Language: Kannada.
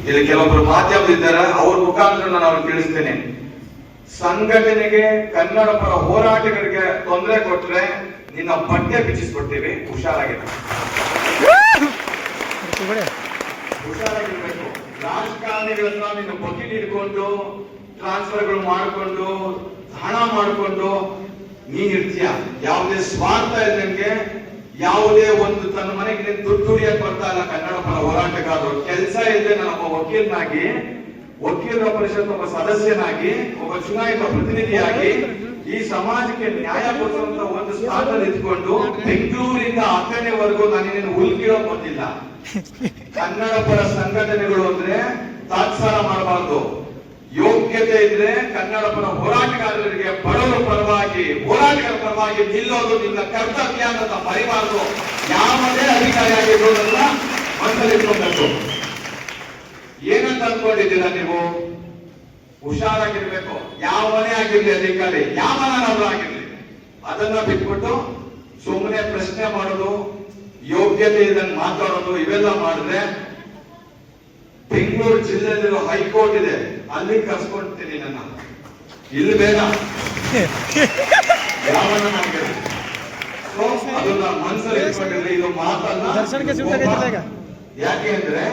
ಇಲ್ಲಿ ಕೆಲವೊಬ್ಬರು ಮಾಧ್ಯಮದಿದ್ದಾರೆ, ಅವ್ರ ಮುಖಾಂತರ ನಾನು ಅವ್ರಿಗೆ ತಿಳಿಸ್ತೇನೆ. ಸಂಘಟನೆಗೆ, ಕನ್ನಡ ಪರ ಹೋರಾಟಗಾರರಿಗೆ ತೊಂದರೆ ಕೊಟ್ರೆ ನಿನ್ನ ಪಠ್ಯ ಬಿಚ್ಚಿಸ್ಬಿಡ್ತೀವಿ. ಹುಷಾರಾಗಿರ್ಬೇಕು. ರಾಜಕಾರಣಿಗಳ ಹತ್ರ ನಿನ್ನ ಬಕೆಟ್ ಹಿಡ್ಕೊಂಡು ಟ್ರಾನ್ಸ್ಫರ್ಗಳು ಮಾಡಿಕೊಂಡು ಹಣ ಮಾಡಿಕೊಂಡು ನೀನ್ ಇರ್ತೀಯ. ಯಾವುದೇ ಸ್ವಾರ್ಥ ಇದ್ದಂಗೆ, ಯಾವುದೇ ಒಂದು ತನ್ನ ಮನೆಗೆ ದುಡ್ಡು ದುಡಿಯಕ್ ಬರ್ತಾ ಇಲ್ಲ ಕನ್ನಡ ಪರ ಹೋರಾಟಗಾರರು. ಕೆಲಸ ಇಲ್ಲದೆ ನಾನೊಬ್ಬ ವಕೀಲನಾಗಿ, ವಕೀಲರ ಪರಿಷತ್ ಒಬ್ಬ ಸದಸ್ಯನಾಗಿ, ಒಬ್ಬ ಚುನಾಯಿತ ಪ್ರತಿನಿಧಿಯಾಗಿ ಈ ಸಮಾಜಕ್ಕೆ ನ್ಯಾಯ ಕೊಡುವಂತ ಒಂದು ಸ್ಥಾನದಲ್ಲಿ ಇದ್ಕೊಂಡು ಬೆಂಗಳೂರಿಂದ ಅಥಣಿವರೆಗೂ ನಾನೇನು ಹುಲ್ಕಿಡೋ ಬಂದಿಲ್ಲ. ಕನ್ನಡ ಪರ ಸಂಘಟನೆಗಳು ಅಂದ್ರೆ ತಾತ್ಸಾರ ಮಾಡಬಾರ್ದು. ಯೋಗ್ಯತೆ ಇದ್ರೆ ಕನ್ನಡ ಪರ ಹೋರಾಟಗಾರರಿಗೆ, ಬಡವರ ಪರವಾಗಿ, ಹೋರಾಟಗಾರರ ಪರವಾಗಿ ನಿಲ್ಲೋದು ನಿನ್ನ ಕರ್ತವ್ಯ ಅಂತ ಮರಿಬಾರ್ದು. ಯಾವುದೇ ಅಧಿಕಾರಿ ಆಗಿರೋದನ್ನ ಮನಸ್ಸಲ್ಲಿಟ್ಕೊಬೇಕು. ಏನಂತ ಅನ್ಕೊಂಡಿದ್ದೀರಾ ನೀವು? ಹುಷಾರಾಗಿರ್ಬೇಕು. ಯಾವ ಮನೆ ಆಗಿರ್ಲಿ ಅಧಿಕಾರಿ, ಯಾವ ಮನೆಯವರು ಆಗಿರ್ಲಿ, ಅದನ್ನ ಬಿಟ್ಬಿಟ್ಟು ಸುಮ್ಮನೆ ಪ್ರಶ್ನೆ ಮಾಡೋದು, ಯೋಗ್ಯತೆ ಇದ್ದಂಗೆ ಮಾತಾಡೋದು, ಇವೆಲ್ಲ ಮಾಡಿದ್ರೆ ಬೆಂಗಳೂರು ಜಿಲ್ಲೆಯಲ್ಲಿರೋ ಹೈಕೋರ್ಟ್ ಇದೆ, ಅಲ್ಲಿ ಕರ್ಸ್ಕೊಳ್ತೀನಿ ನನ್ನ. ಇಲ್ಲಿ ಬೇಡ, ಯಾವನ್ನ ಮಾಡಿದ್ರೆ ಅದನ್ನ ಮನಸ್ಸಲ್ಲಿ ಇಟ್ಕೊಂಡಿದ್ರೆ ಇದು ಮಾತನ್ನ. ಯಾಕೆ ಅಂದ್ರೆ